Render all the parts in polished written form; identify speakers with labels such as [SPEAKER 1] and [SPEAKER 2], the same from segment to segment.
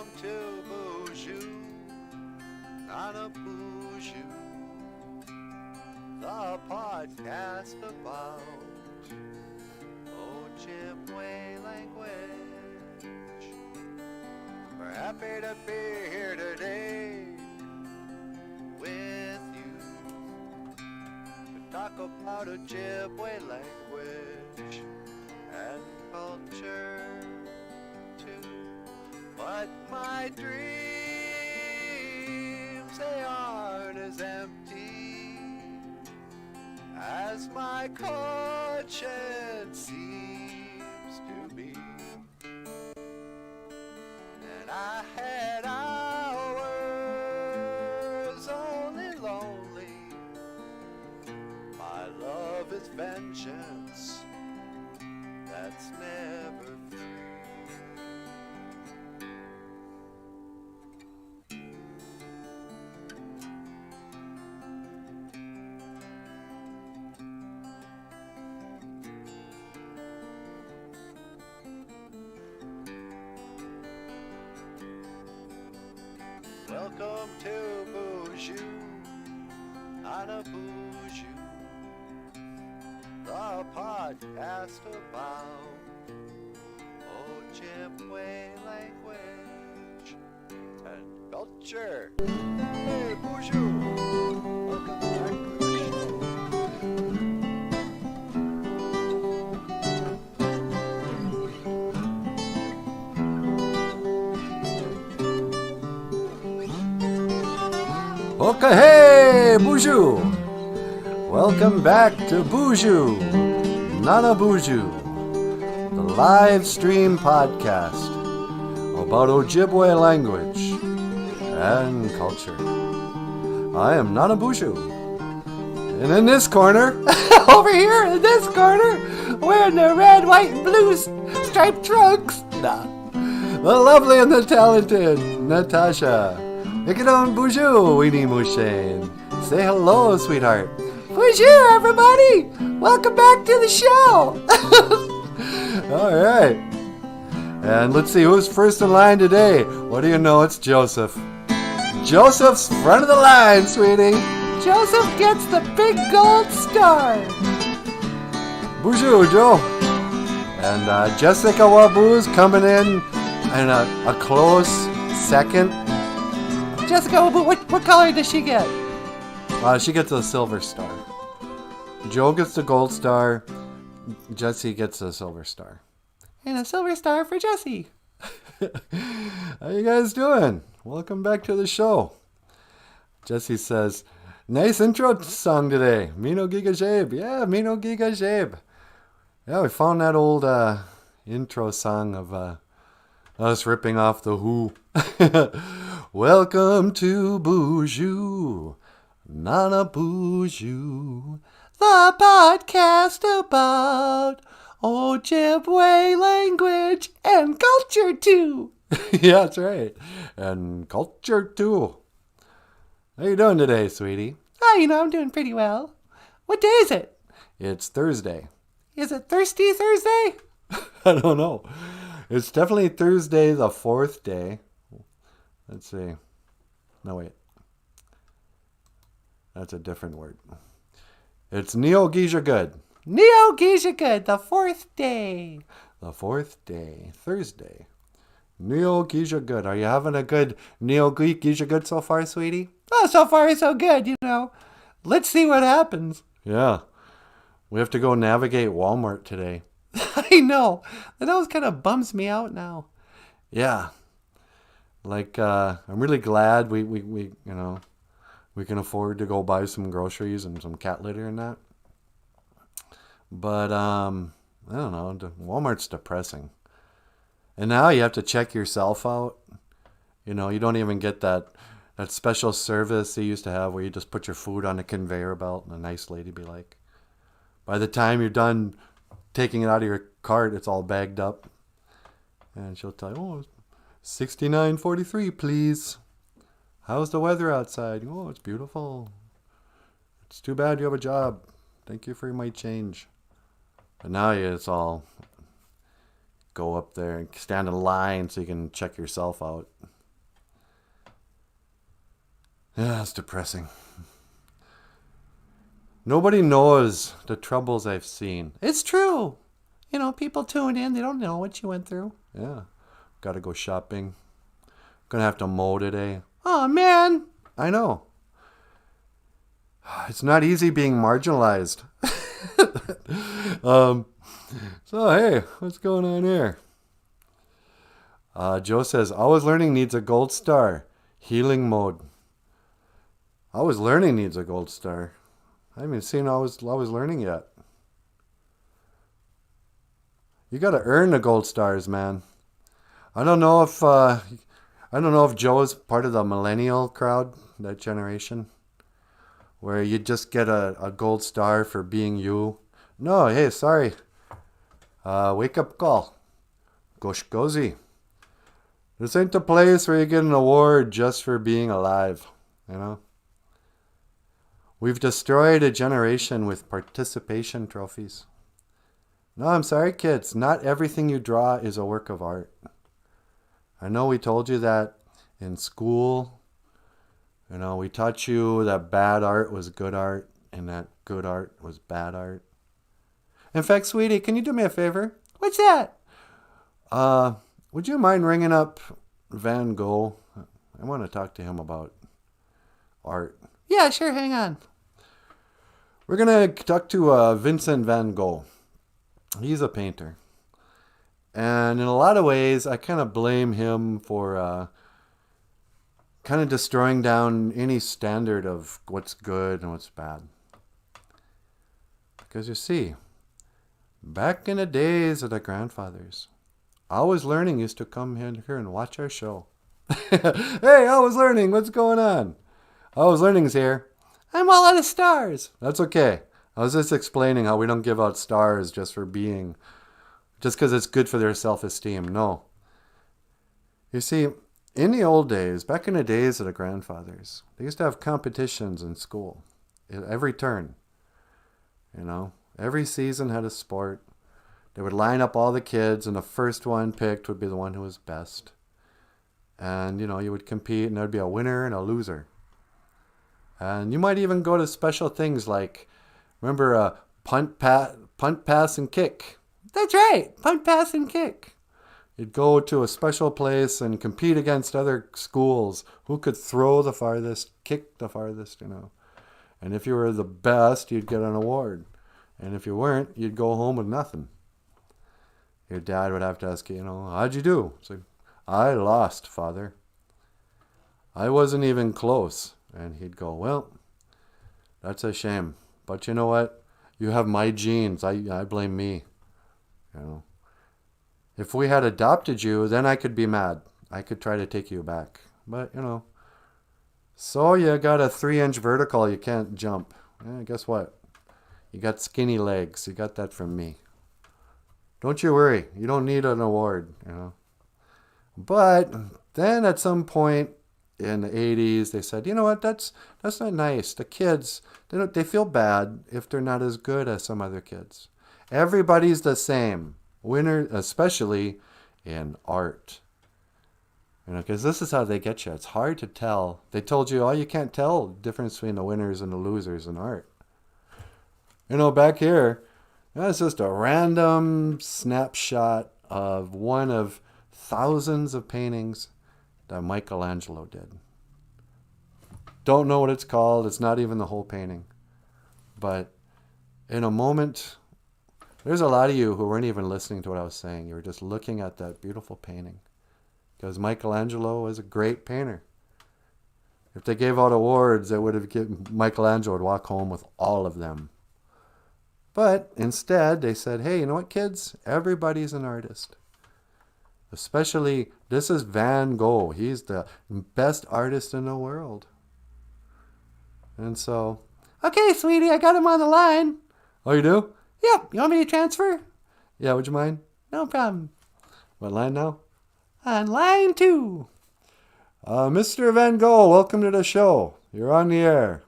[SPEAKER 1] Welcome to BOOZHOO NANABOOZHOO, the podcast about Ojibwe language. We're happy to be here today with you to talk about Ojibwe language and culture too. But my dreams, they aren't as empty as my conscience seems to be. And I had hours only lonely. My love is vengeance that's never free. Welcome to BOOZHOO NANABOOZHOO, the podcast about Ojibwe language and culture. Hey, BOOZHOO! Welcome back to the show. Okay, hey, BOOZHOO! Welcome back to BOOZHOO NANABOOZHOO, the live stream podcast about Ojibwe language and culture. I am NANABOOZHOO, and in this corner, over here in this corner, wearing the red, white, and blue striped trunks, the lovely and the talented Natasha. Make it on BOOZHOO, Weenie Mushane. Say hello, sweetheart. BOOZHOO, everybody! Welcome back to the show! Alright. And let's see who's first in line today. What do you know? It's Joseph. Joseph's front of the line, sweetie. Joseph gets the big gold star. BOOZHOO, Joe. And Jessica Wabu's coming in a close second. Jessica, what color does she get? She gets a silver star. Joe gets the gold star. Jessie gets a silver star. And a silver star for Jessie. How you guys doing? Welcome back to the show. Jessie says, nice intro song today. Mino Giga Jabe. Yeah, Mino Giga Jabe. Yeah, we found that old intro song of us ripping off the Who. Welcome to BOOZHOO NANABOOZHOO, the podcast about Ojibwe language and culture too. Yeah, that's right. And culture too. How you doing today, sweetie? I'm doing pretty well. What day is it? It's Thursday. Is it Thirsty Thursday? I don't know. It's definitely Thursday, the 4th day. Let's see. No, wait. That's a different word. It's Neo-Geisha Good. Neo-Geisha Good, the 4th day. The 4th day. Thursday. Neo-Geisha Good. Are you having a good Neo-Geisha Good so far, sweetie? Oh, so far so good, Let's see what happens. Yeah. We have to go navigate Walmart today. I know. That always kind of bums me out now. Yeah. Like, I'm really glad we can afford to go buy some groceries and some cat litter and that. But, I don't know, Walmart's depressing. And now you have to check yourself out. You don't even get that special service they used to have where you just put your food on a conveyor belt and a nice lady be like, by the time you're done taking it out of your cart, it's all bagged up. And she'll tell you, oh, $69.43, please. How's the weather outside? Oh, it's beautiful. It's too bad you have a job. Thank you for my change. But now it's all go up there and stand in line so you can check yourself out. Yeah, it's depressing. Nobody knows the troubles I've seen. It's true. You know, people tune in. They don't know what you went through. Yeah. Gotta go shopping. Gonna have to mow today. Oh, man. I know. It's not easy being marginalized. So, hey, what's going on here? Joe says, always learning needs a gold star. Healing mode. Always learning needs a gold star. I haven't seen always learning yet. You got to earn the gold stars, man. I don't know if Joe's part of the millennial crowd, that generation, where you just get a gold star for being you. No, hey, sorry. Wake up call. Gosh gozy. This ain't the place where you get an award just for being alive, you know? We've destroyed a generation with participation trophies. No, I'm sorry, kids. Not everything you draw is a work of art. I know we told you that in school. You know, we taught you that bad art was good art and that good art was bad art. In fact, sweetie, can you do me a favor? What's that? Would you mind ringing up Van Gogh? I want to talk to him about art. Yeah, sure, hang on. We're going to talk to Vincent Van Gogh. He's a painter. And in a lot of ways, I kind of blame him for kind of destroying down any standard of what's good and what's bad. Because you see, back in the days of the grandfathers, Always Learning used to come here and watch our show. Hey, Always Learning, what's going on? Always Learning's here. I'm all out of stars. That's okay. I was just explaining how we don't give out stars just because it's good for their self-esteem. No. You see, in the old days, back in the days of the grandfathers, they used to have competitions in school. Every turn. You know, every season had a sport. They would line up all the kids, and the first one picked would be the one who was best. And, you know, you would compete, and there would be a winner and a loser. And you might even go to special things like, remember, punt, pass, and kick. That's right, punt, pass, and kick. You'd go to a special place and compete against other schools who could throw the farthest, kick the farthest, you know. And if you were the best, you'd get an award. And if you weren't, you'd go home with nothing. Your dad would have to ask you, you know, how'd you do? It's like, I lost, Father. I wasn't even close. And he'd go, well, that's a shame. But you know what? You have my genes. I blame me. You know, if we had adopted you, then I could be mad. I could try to take you back. But, you know, so you got a 3-inch vertical. You can't jump. Guess what? You got skinny legs. You got that from me. Don't you worry. You don't need an award, you know. But then at some point in the 80s, they said, you know what? That's not nice. The kids, they feel bad if they're not as good as some other kids. Everybody's the same. Winner, especially in art. You know, because this is how they get you. It's hard to tell. They told you, oh, you can't tell the difference between the winners and the losers in art. You know, back here, that's just a random snapshot of one of thousands of paintings that Michelangelo did. Don't know what it's called. It's not even the whole painting. But in a moment, there's a lot of you who weren't even listening to what I was saying. You were just looking at that beautiful painting. Because Michelangelo was a great painter. If they gave out awards, they would have given Michelangelo would walk home with all of them. But instead, they said, hey, you know what, kids? Everybody's an artist. Especially, this is Van Gogh. He's the best artist in the world. And so, okay, sweetie, I got him on the line. Oh, you do? Yep. You want me to transfer? Yeah, would you mind? No problem. What line now? On line 2. Mr. Van Gogh, welcome to the show. You're on the air.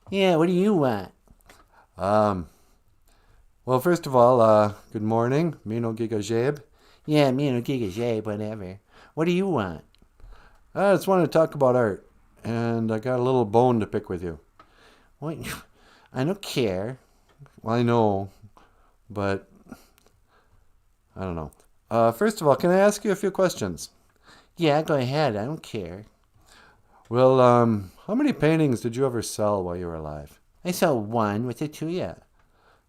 [SPEAKER 1] Yeah, what do you want? Well, first of all, good morning. Me no giga jabe. Yeah, me no giga jabe, whatever. What do you want? I just want to talk about art. and I got a little bone to pick with you.
[SPEAKER 2] What? I don't care.
[SPEAKER 1] Well, I know, but I don't know. First of all, can I ask you a few questions?
[SPEAKER 2] Yeah, go ahead. I don't care.
[SPEAKER 1] Well, how many paintings did you ever sell while you were alive?
[SPEAKER 2] I saw one with it too, yeah.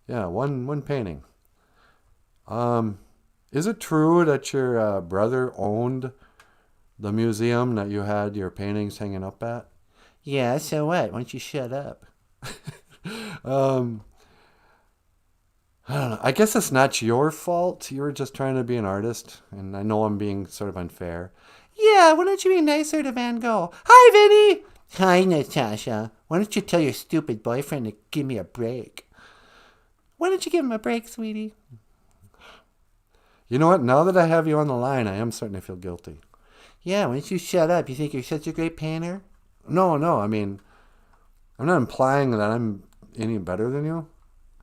[SPEAKER 1] Yeah, one painting. Is it true that your brother owned the museum that you had your paintings hanging up at?
[SPEAKER 2] Yeah, so what? Why don't you shut up?
[SPEAKER 1] Um, I don't know. I guess it's not your fault. You were just trying to be an artist, and I know I'm being sort of unfair.
[SPEAKER 2] Yeah, why don't you be nicer to Van Gogh? Hi, Vinny! Hi, Natasha. Why don't you tell your stupid boyfriend to give me a break? Why don't you give him a break, sweetie?
[SPEAKER 1] You know what? Now that I have you on the line, I am starting to feel guilty.
[SPEAKER 2] Yeah, why don't you shut up? You think you're such a great painter?
[SPEAKER 1] No, I mean, I'm not implying that I'm any better than you.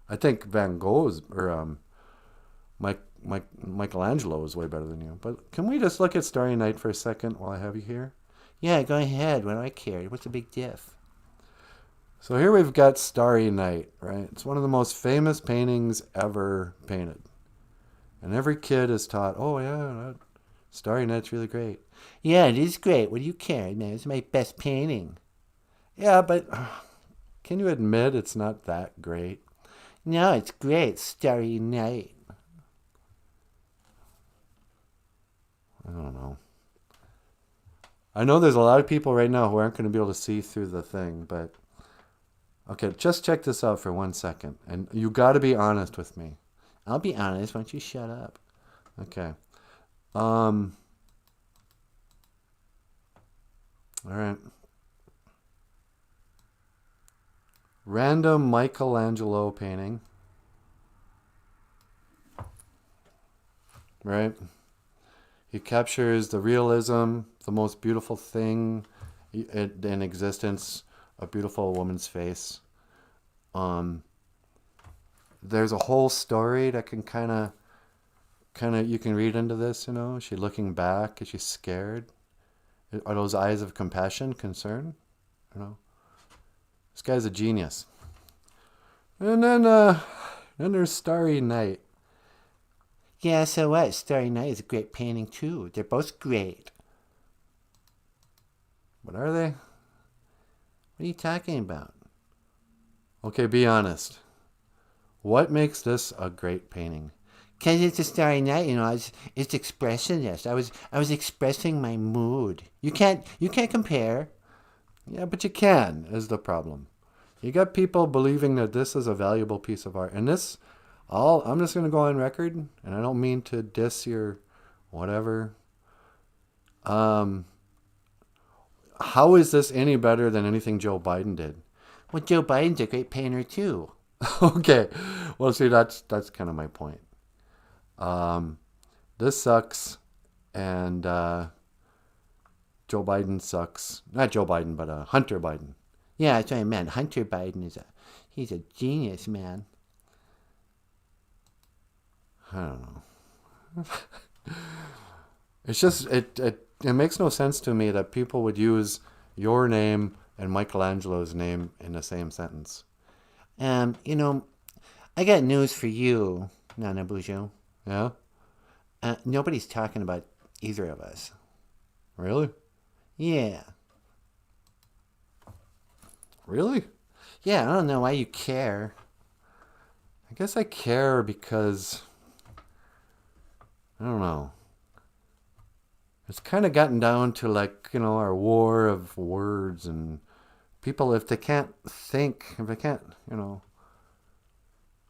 [SPEAKER 1] I think Van Gogh's or Michelangelo is way better than you. But can we just look at Starry Night for a second while I have you here?
[SPEAKER 2] Yeah, go ahead. What do I care? What's the big diff?
[SPEAKER 1] So here we've got Starry Night, right? It's one of the most famous paintings ever painted. And every kid is taught, oh yeah, Starry Night's really great.
[SPEAKER 2] Yeah, it is great. What do you care, man? It's my best painting.
[SPEAKER 1] Yeah, but can you admit it's not that great?
[SPEAKER 2] No, it's great. Starry Night.
[SPEAKER 1] I don't know. I know there's a lot of people right now who aren't going to be able to see through the thing, but okay, just check this out for 1 second. And you got to be honest with me.
[SPEAKER 2] I'll be honest. Why don't you shut up?
[SPEAKER 1] Okay. All right. Random Michelangelo painting. Right? He captures the realism, the most beautiful thing in existence, a beautiful woman's face. There's a whole story that can kind of you can read into this, you know. Is she looking back? Is she scared? Are those eyes of compassion, concern? You know, this guy's a genius. And then there's Starry Night.
[SPEAKER 2] Yeah, so what? Starry Night is a great painting too. They're both great.
[SPEAKER 1] What are they?
[SPEAKER 2] What are you talking about?
[SPEAKER 1] Okay, be honest. What makes this a great painting?
[SPEAKER 2] Because it's a Starry Night, you know. It's expressionist. I was expressing my mood. You can't compare.
[SPEAKER 1] Yeah, but you can, is the problem. You got people believing that this is a valuable piece of art. And this, I'm just going to go on record, and I don't mean to diss your whatever. How is this any better than anything Joe Biden did?
[SPEAKER 2] Well, Joe Biden's a great painter too.
[SPEAKER 1] Okay. Well, see, that's kind of my point. This sucks, and Joe Biden sucks. Not Joe Biden, but Hunter Biden.
[SPEAKER 2] Yeah, that's what I meant. Hunter Biden he's a genius, man.
[SPEAKER 1] I don't know. It's just it makes no sense to me that people would use your name and Michelangelo's name in the same sentence.
[SPEAKER 2] You know, I got news for you, NanaBOOZHOO.
[SPEAKER 1] Yeah?
[SPEAKER 2] Nobody's talking about either of us.
[SPEAKER 1] Really?
[SPEAKER 2] Yeah.
[SPEAKER 1] Really?
[SPEAKER 2] Yeah, I don't know why you care.
[SPEAKER 1] I guess I care because, I don't know. It's kind of gotten down to like, you know, our war of words, and people, if they can't think, if they can't, you know,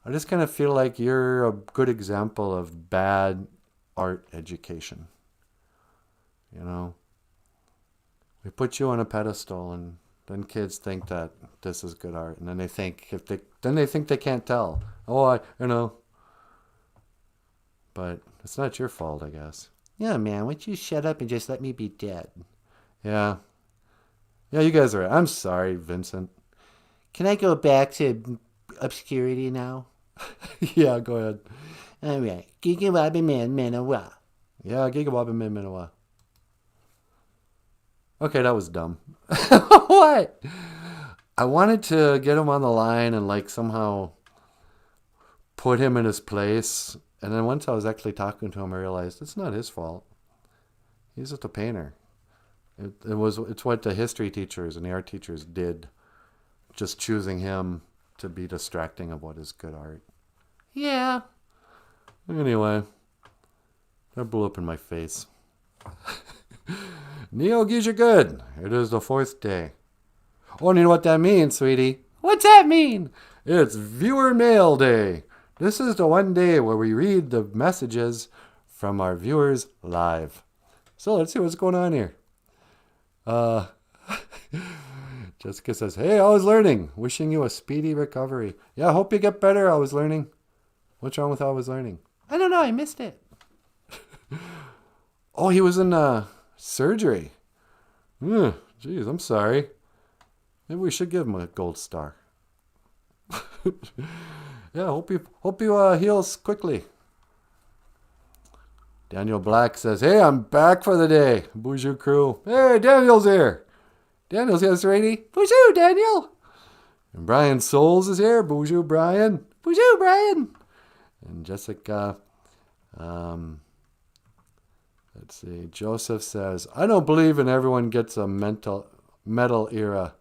[SPEAKER 1] I just kind of feel like you're a good example of bad art education. You know, we put you on a pedestal, and then kids think that this is good art, and then they think they can't tell. Oh, you know. But it's not your fault, I guess.
[SPEAKER 2] Yeah, man, why don't you shut up and just let me be dead?
[SPEAKER 1] Yeah. Yeah, you guys are right. I'm sorry, Vincent.
[SPEAKER 2] Can I go back to obscurity now?
[SPEAKER 1] Yeah, go ahead.
[SPEAKER 2] All right. Gigawabi man, manawa.
[SPEAKER 1] Yeah, Gigabob and Minowa. Okay, that was dumb.
[SPEAKER 2] What?
[SPEAKER 1] I wanted to get him on the line and like somehow put him in his place. And then once I was actually talking to him, I realized it's not his fault. He's just a painter. It's what the history teachers and the art teachers did, just choosing him to be distracting of what is good art.
[SPEAKER 2] Yeah.
[SPEAKER 1] Anyway, that blew up in my face. Neo Geisha good. It is the 4th day. Oh, and you know what that means, sweetie?
[SPEAKER 2] What's that mean?
[SPEAKER 1] It's Viewer Mail Day. This is the one day where we read the messages from our viewers live. So let's see what's going on here. Jessica says, hey, I was learning. Wishing you a speedy recovery. Yeah, I hope you get better. I was learning. What's wrong with I was learning?
[SPEAKER 2] I don't know. I missed it.
[SPEAKER 1] Oh, he was in surgery. Geez, I'm sorry. Maybe we should give him a gold star. Yeah, hope you heals quickly. Daniel Black says, hey, I'm back for the day. BOOZHOO crew. Hey, Daniel's here. Daniel's here, sweetie.
[SPEAKER 2] BOOZHOO, Daniel.
[SPEAKER 1] And Brian Souls is here. BOOZHOO, Brian.
[SPEAKER 2] BOOZHOO, Brian.
[SPEAKER 1] And Jessica, let's see. Joseph says, I don't believe in everyone gets a metal era,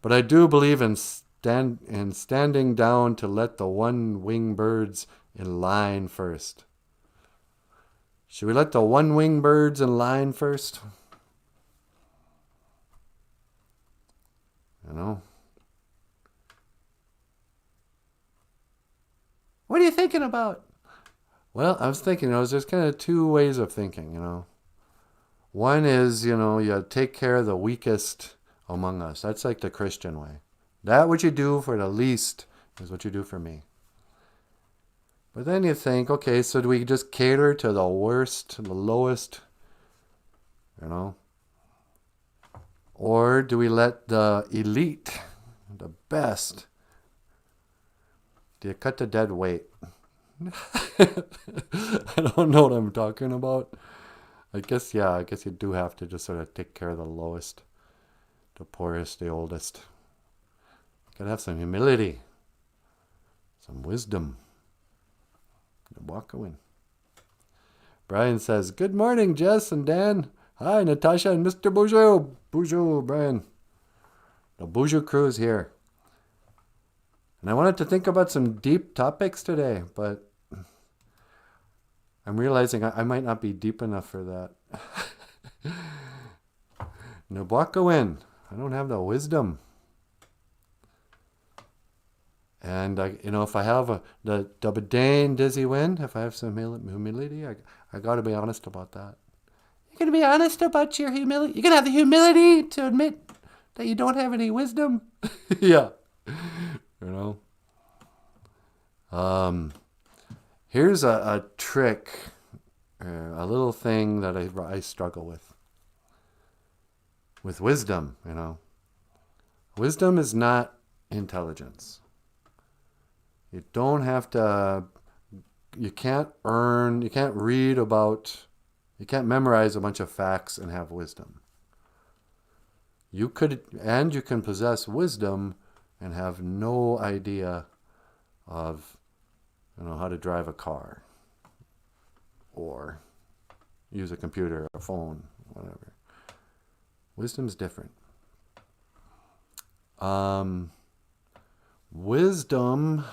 [SPEAKER 1] but I do believe in standing down to let the one-winged birds in line first. Should we let the one-winged birds in line first? You know?
[SPEAKER 2] What are you thinking about?
[SPEAKER 1] Well, I was thinking, there's kind of two ways of thinking, One is, you take care of the weakest among us. That's like the Christian way. That what you do for the least is what you do for me. But then you think, okay, so do we just cater to the worst, the lowest, Or do we let the elite, the best, do you cut the dead weight? I don't know what I'm talking about. I guess you do have to just sort of take care of the lowest, the poorest, the oldest. Gotta have some humility, some wisdom. Walk away. Brian says, good morning, Jess and Dan. Hi, Natasha and Mr. BOOZHOO. BOOZHOO, Brian. The BOOZHOO crew is here. And I wanted to think about some deep topics today, but I'm realizing I might not be deep enough for that. Nabuakawin. I don't have the wisdom. And if I have the Dane Dizzy Win, if I have some humility, I got to be honest about that.
[SPEAKER 2] You're going to be honest about your humility? You're going to have the humility to admit that you don't have any wisdom?
[SPEAKER 1] Yeah. Here's a trick, a little thing that I struggle with wisdom, Wisdom is not intelligence. You don't have to, you can't memorize a bunch of facts and have wisdom. You can possess wisdom and have no idea of, how to drive a car or use a computer or a phone, whatever. Wisdom's different. Wisdom,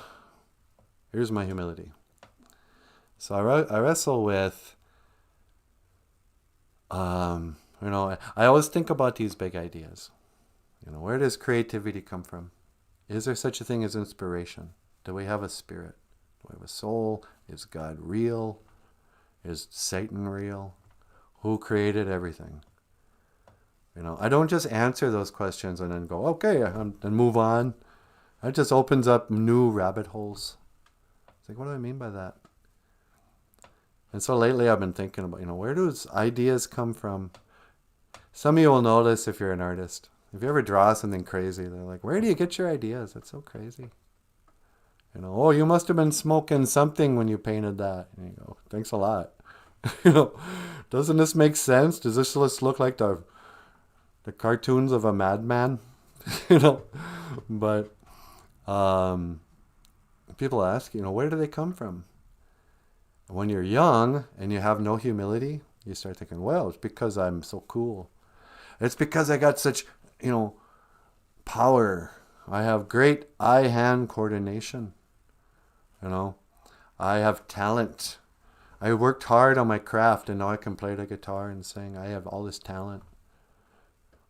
[SPEAKER 1] here's my humility. So I wrestle with, I always think about these big ideas. Where does creativity come from? Is there such a thing as inspiration? Do we have a spirit? Do we have a soul? Is God real? Is Satan real? Who created everything? I don't just answer those questions and then go, okay, and move on. That just opens up new rabbit holes. It's like, what do I mean by that? And so lately I've been thinking about, where do ideas come from? Some of you will know this if you're an artist. If you ever draw something crazy, they're like, where do you get your ideas? That's so crazy. Oh, you must have been smoking something when you painted that. And you go, thanks a lot. Doesn't this make sense? Does this just look like the the cartoons of a madman, you know. But people ask, you know, where do they come from? When you're young and you have no humility, you start thinking, well, it's because I'm so cool. It's because I got such, you know, power. I have great eye-hand coordination. You know, I have talent. I worked hard on my craft and now I can play the guitar and sing. I have all this talent.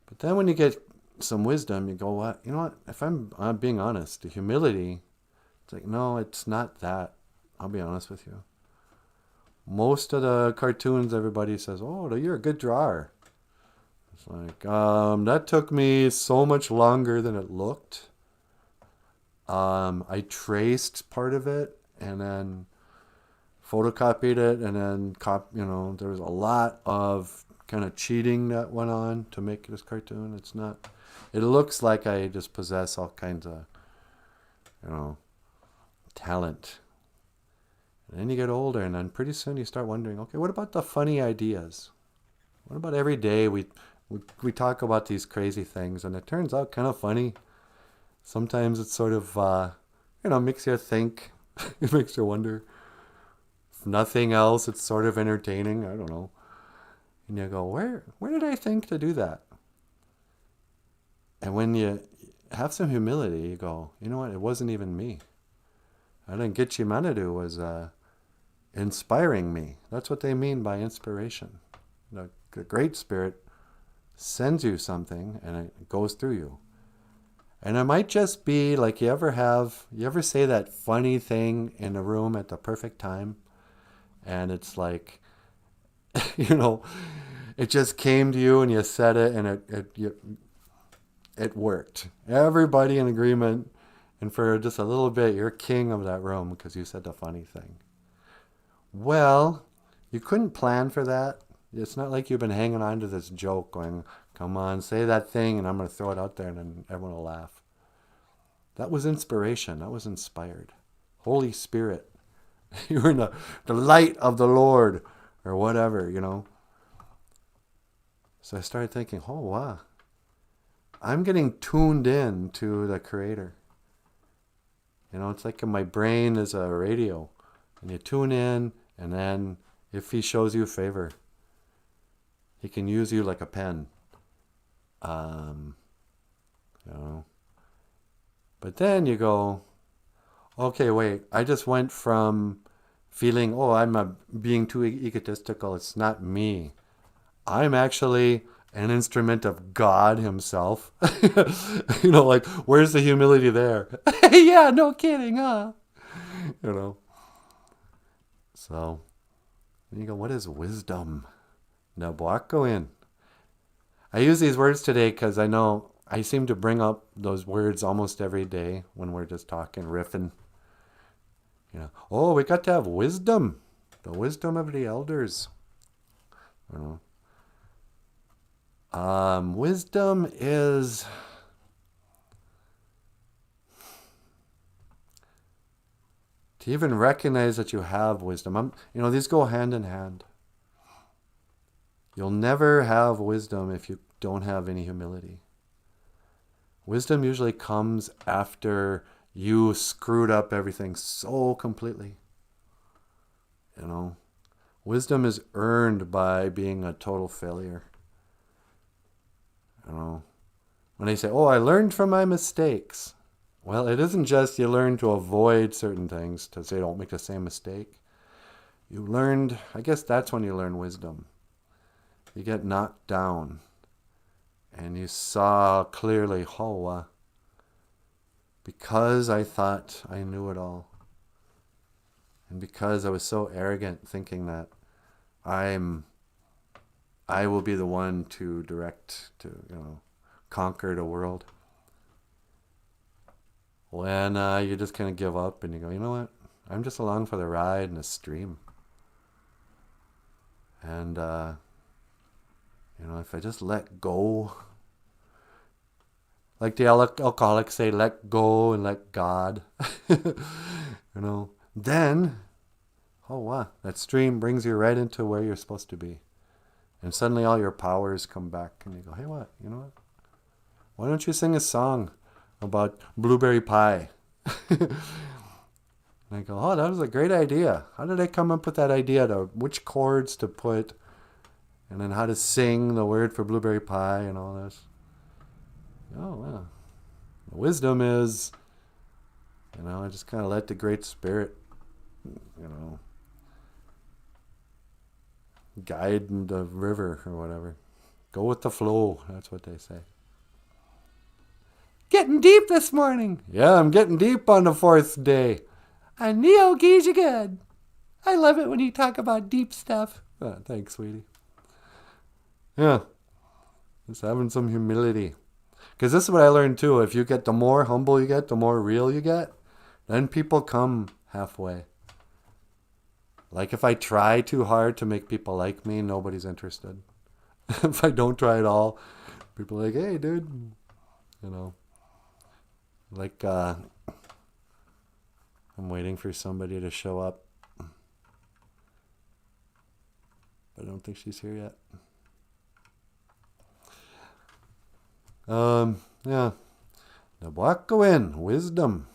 [SPEAKER 1] But then when you get some wisdom, you go, what? You know what? If I'm being honest, the humility, it's like, no, it's not that. I'll be honest with you. Most of the cartoons, everybody says, oh, you're a good drawer. It's like, that took me so much longer than it looked. I traced part of it and then photocopied it, and then there was a lot of kind of cheating that went on to make this cartoon. It's not. It looks like I just possess all kinds of, you know, talent. And then you get older, and then pretty soon you start wondering, okay, what about the funny ideas? What about every day we talk about these crazy things, and it turns out kind of funny. Sometimes it's sort of, makes you think. It makes you wonder. If nothing else, it's sort of entertaining. I don't know. And you go, where did I think to do that? And when you have some humility, you go, you know what? It wasn't even me. I think Gitche Manadu was inspiring me. That's what they mean by inspiration. The Great Spirit sends you something and it goes through you. And it might just be like you ever say that funny thing in a room at the perfect time, and it's like, you know, it just came to you and you said it and it worked. Everybody in agreement, and for just a little bit, you're king of that room because you said the funny thing. Well, you couldn't plan for that. It's not like you've been hanging on to this joke going, come on, say that thing and I'm going to throw it out there and then everyone will laugh. That was inspiration. That was inspired. Holy Spirit. You were in the light of the Lord or whatever, you know. So I started thinking, oh, wow. I'm getting tuned in to the Creator. You know, it's like my brain is a radio. And you tune in, and then if He shows you favor, He can use you like a pen. You know. But then you go, okay, wait, I just went from feeling, oh, I'm being too egotistical. It's not me. I'm actually an instrument of God Himself. You know, like, where's the humility there? Yeah, no kidding, huh? You know. So, then you go, what is wisdom? Now, go in. I use these words today because I know I seem to bring up those words almost every day when we're just talking, riffing. You know, oh, we got to have wisdom. The wisdom of the elders. You know. Wisdom is to even recognize that you have wisdom. These go hand in hand. You'll never have wisdom if you don't have any humility. Wisdom usually comes after you screwed up everything so completely. You know, wisdom is earned by being a total failure. You know, when they say, oh, I learned from my mistakes. Well, it isn't just you learn to avoid certain things to say don't make the same mistake. You learned, I guess that's when you learn wisdom. You get knocked down. And you saw clearly, because I thought I knew it all. And because I was so arrogant thinking that I will be the one to conquer the world. When you just kind of give up and you go, you know what? I'm just along for the ride in a stream. And, if I just let go, like the alcoholics say, let go and let God, then, that stream brings you right into where you're supposed to be. And suddenly all your powers come back and you go, hey, what? You know what? Why don't you sing a song about blueberry pie? And I go, oh, that was a great idea. How did I come up with that idea? Which chords to put, and then how to sing the word for blueberry pie and all this. Oh, wow. The wisdom is, I just kind of let the Great Spirit, guide the river or whatever. Go with the flow. That's what they say.
[SPEAKER 2] Getting deep this morning.
[SPEAKER 1] Yeah, I'm getting deep on the 4th day.
[SPEAKER 2] A Neo Geeja good. I love it when you talk about deep stuff.
[SPEAKER 1] Oh, thanks, sweetie. Yeah. Just having some humility. Because this is what I learned too. If you get, the more humble you get, the more real you get, then people come halfway. Like if I try too hard to make people like me, nobody's interested. If I don't try at all, people are like, hey, dude. Like, I'm waiting for somebody to show up. But I don't think she's here yet. Yeah. Nabucco wisdom.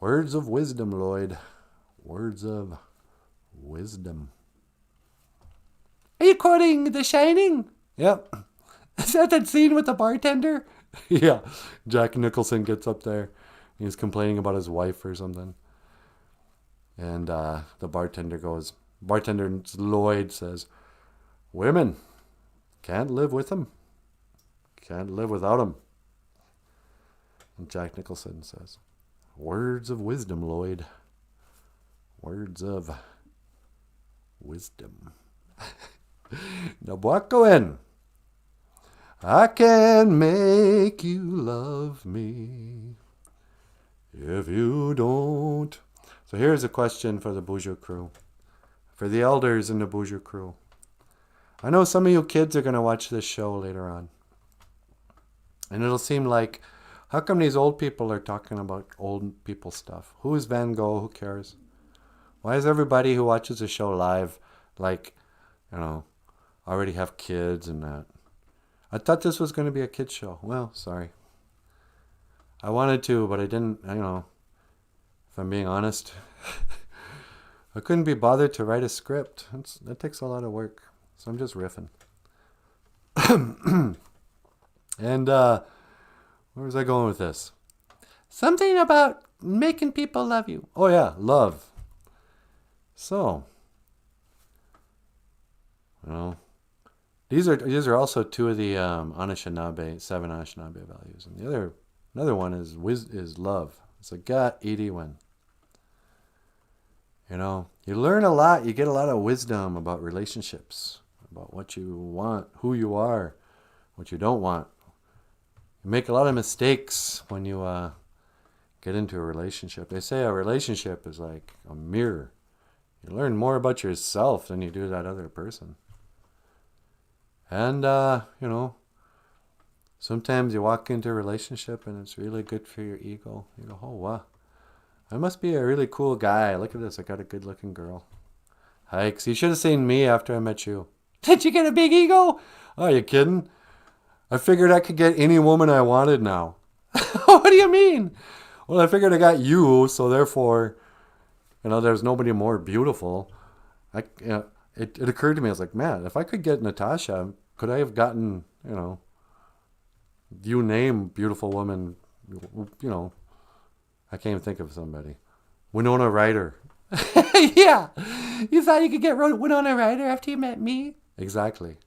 [SPEAKER 1] Words of wisdom, Lloyd. Words of wisdom.
[SPEAKER 2] Are you quoting The Shining?
[SPEAKER 1] Yep.
[SPEAKER 2] Is that scene with the bartender?
[SPEAKER 1] Yeah. Jack Nicholson gets up there. He's complaining about his wife or something. And the bartender Lloyd says, women can't live with them. Can't live without them. And Jack Nicholson says, words of wisdom, Lloyd. Words of wisdom. Nabucco. I can make you love me if you don't. So here's a question for the BOOZHOO crew. For the elders in the BOOZHOO crew. I know some of you kids are going to watch this show later on. And it'll seem like, how come these old people are talking about old people stuff? Who's Van Gogh? Who cares? Why is everybody who watches the show live, already have kids and that? I thought this was going to be a kid's show. Well, sorry. I wanted to, but I didn't, if I'm being honest. I couldn't be bothered to write a script. That takes a lot of work. So I'm just riffing. And where was I going with this?
[SPEAKER 2] Something about making people love you.
[SPEAKER 1] Oh yeah, love. So, these are also two of the Anishinaabe, 7 Anishinaabe values, and another one is love. It's a gat one. You learn a lot. You get a lot of wisdom about relationships, about what you want, who you are, what you don't want. You make a lot of mistakes when you get into a relationship. They say a relationship is like a mirror. You learn more about yourself than you do that other person. And, sometimes you walk into a relationship and it's really good for your ego. You go, oh, wow. I must be a really cool guy. Look at this. I got a good-looking girl. Hikes. You should have seen me after I met you.
[SPEAKER 2] Did you get a big ego?
[SPEAKER 1] Oh, you kidding? I figured I could get any woman I wanted now.
[SPEAKER 2] What do you mean?
[SPEAKER 1] Well, I figured I got you, so therefore, there's nobody more beautiful. It occurred to me, I was like, man, if I could get Natasha, could I have gotten, you name beautiful woman, I can't even think of somebody. Winona Ryder.
[SPEAKER 2] Yeah. You thought you could get Winona Ryder after you met me?
[SPEAKER 1] Exactly.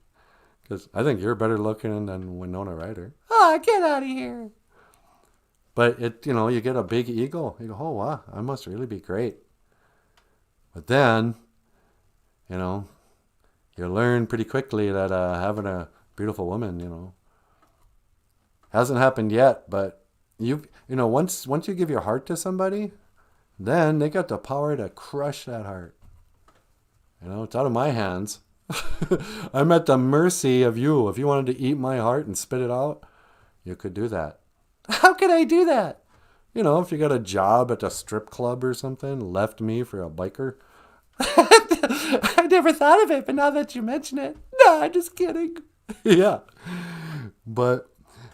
[SPEAKER 1] Because I think you're better looking than Winona Ryder.
[SPEAKER 2] Oh, get out of here.
[SPEAKER 1] But you get a big ego. You go, oh wow, I must really be great. But then, you learn pretty quickly that having a beautiful woman, hasn't happened yet. But once you give your heart to somebody, then they got the power to crush that heart. It's out of my hands. I'm at the mercy of you. If you wanted to eat my heart and spit it out, you could do that.
[SPEAKER 2] How could I do that?
[SPEAKER 1] If you got a job at a strip club or something, left me for a biker.
[SPEAKER 2] I never thought of it, but now that you mention it, I'm just kidding.
[SPEAKER 1] Yeah. But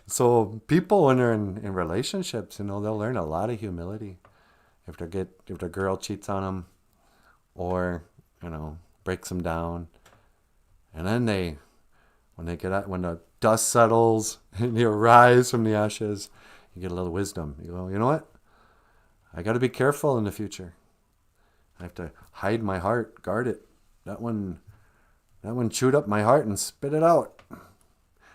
[SPEAKER 1] so people when they're in relationships, they'll learn a lot of humility if their girl cheats on them or breaks them down, and then when the dust settles and you rise from the ashes, you get a little wisdom. You go, you know what? I got to be careful in the future. I have to hide my heart, guard it. That one chewed up my heart and spit it out.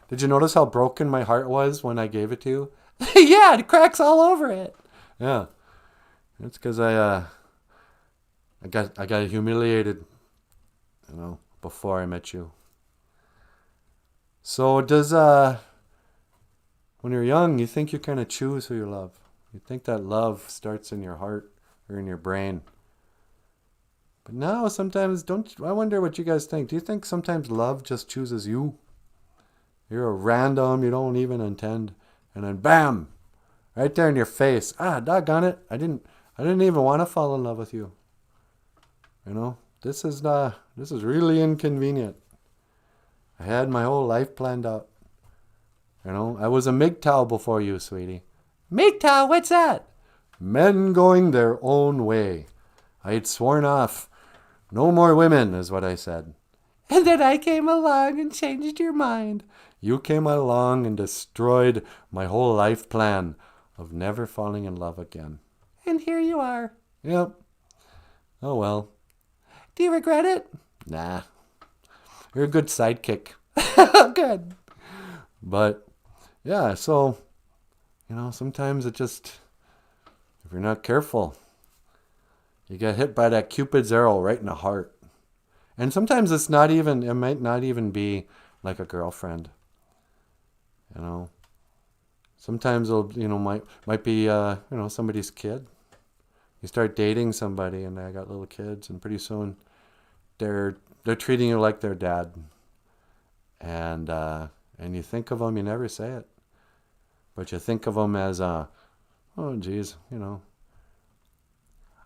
[SPEAKER 1] Did you notice how broken my heart was when I gave it to you?
[SPEAKER 2] Yeah, the cracks all over it.
[SPEAKER 1] Yeah, it's because I got humiliated, before I met you. So does when you're young, you think you kind of choose who you love. You think that love starts in your heart or in your brain. But now sometimes I wonder what you guys think. Do you think sometimes love just chooses you? You're a random, you don't even intend, and then bam, right there in your face. Doggone it. I didn't even want to fall in love with you. This is really inconvenient. I had my whole life planned out. I was a MGTOW before you, sweetie.
[SPEAKER 2] MGTOW, what's that?
[SPEAKER 1] Men going their own way. I had sworn off. No more women, is what I said.
[SPEAKER 2] And then I came along and changed your mind.
[SPEAKER 1] You came along and destroyed my whole life plan of never falling in love again.
[SPEAKER 2] And here you are.
[SPEAKER 1] Yep. Oh well.
[SPEAKER 2] Do you regret it?
[SPEAKER 1] Nah. You're a good sidekick.
[SPEAKER 2] Good.
[SPEAKER 1] But, yeah, so, sometimes if you're not careful, you get hit by that Cupid's arrow right in the heart. And sometimes it might not even be like a girlfriend. Sometimes it'll, might be, somebody's kid. You start dating somebody and they got little kids, and pretty soon they're treating you like their dad. And you think of them, you never say it, but you think of them as, oh geez,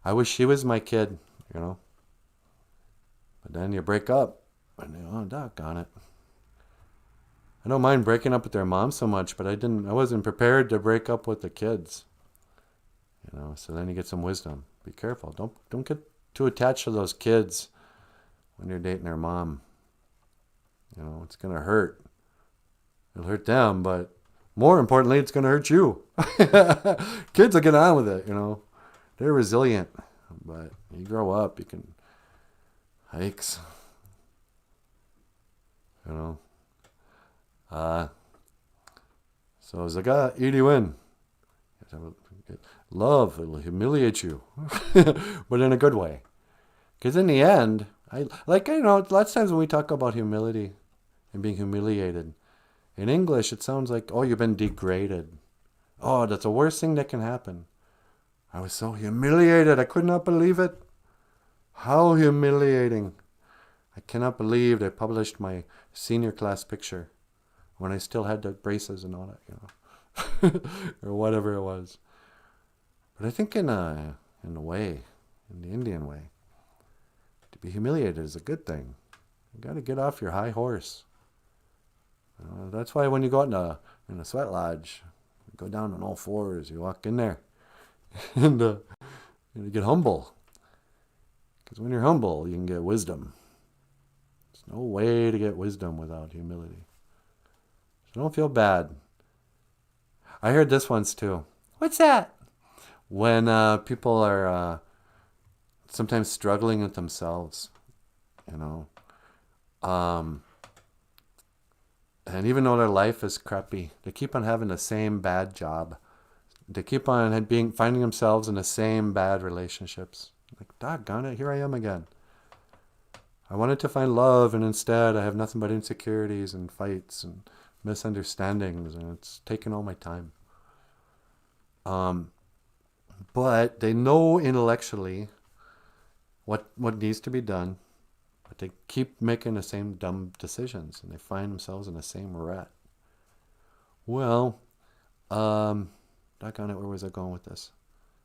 [SPEAKER 1] I wish she was my kid, But then you break up, and oh, doggone it. I don't mind breaking up with their mom so much, but I wasn't prepared to break up with the kids. So then you get some wisdom. Be careful. Don't get too attached to those kids when you're dating their mom. It's going to hurt. It'll hurt them, but more importantly, it's going to hurt you. Kids will get on with it, They're resilient. But you grow up, you can... Hikes. So as a guy, 81. Love, it'll humiliate you. But in a good way. Because in the end, lots of times when we talk about humility and being humiliated, in English it sounds like, oh, you've been degraded. Oh, that's the worst thing that can happen. I was so humiliated, I could not believe it. How humiliating. I cannot believe they published my senior class picture when I still had the braces and all that, or whatever it was. But I think in the Indian way, to be humiliated is a good thing. You got to get off your high horse. That's why when you go out in a sweat lodge, you go down on all fours, you walk in there, and you get humble. Because when you're humble, you can get wisdom. There's no way to get wisdom without humility. So don't feel bad. I heard this once too.
[SPEAKER 2] What's that?
[SPEAKER 1] When people are sometimes struggling with themselves, and even though their life is crappy, they keep on having the same bad job. They keep on finding themselves in the same bad relationships. Like, doggone it, here I am again. I wanted to find love, and instead I have nothing but insecurities and fights and misunderstandings, and it's taken all my time. But they know intellectually what needs to be done, but they keep making the same dumb decisions, and they find themselves in the same rut. Well, doggone it, where was I going with this?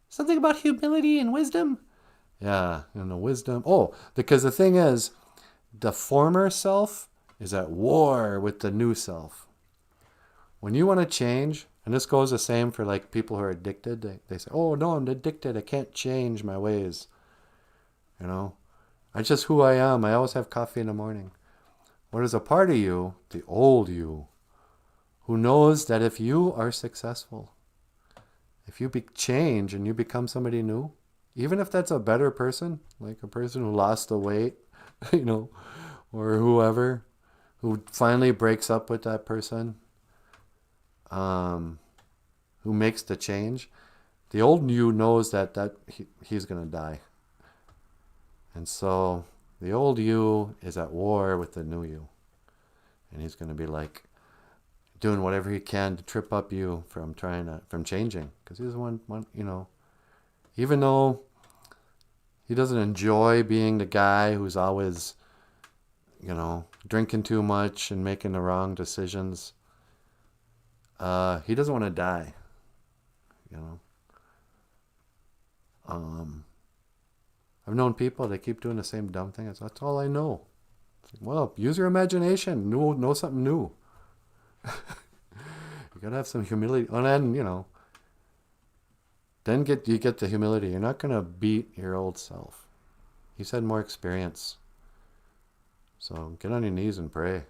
[SPEAKER 2] Something about humility and wisdom?
[SPEAKER 1] Yeah, and the wisdom. Oh, because the thing is, the former self is at war with the new self. When you want to change, and this goes the same for like people who are addicted, they say, oh no, I'm addicted, I can't change my ways. You know, that's just who I am. I always have coffee in the morning. What is a part of you, the old you, who knows that if you are successful, if you change and you become somebody new, even if that's a better person, like a person who lost the weight, you know, or whoever, who finally breaks up with that person, who makes the change, the old you knows that he's going to die. And so the old you is at war with the new you. And he's going to be like doing whatever he can to trip up you from changing. Because he's the one, you know, even though he doesn't enjoy being the guy who's always, you know, drinking too much and making the wrong decisions, he doesn't want to die, you know. I've known people that keep doing the same dumb thing. That's all I know. Well, use your imagination. Know something new. You gotta have some humility. And then, you know, then you get the humility. You're not gonna beat your old self. He's had more experience. So get on your knees and pray.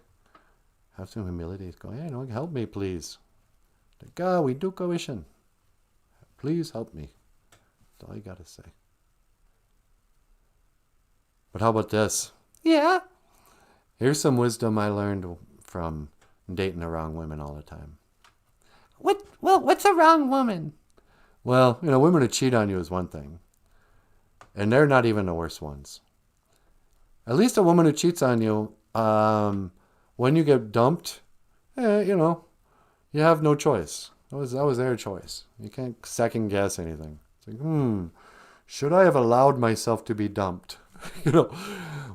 [SPEAKER 1] Have some humility. Go, hey, no, help me, please. God, we do commission. Please help me. That's all you gotta say. But how about this?
[SPEAKER 2] Yeah.
[SPEAKER 1] Here's some wisdom I learned from dating the wrong women all the time.
[SPEAKER 2] What's a wrong woman?
[SPEAKER 1] Well, you know, women who cheat on you is one thing. And they're not even the worst ones. At least a woman who cheats on you, when you get dumped, you know, you have no choice. That was their choice. You can't second guess anything. It's like, should I have allowed myself to be dumped? You know,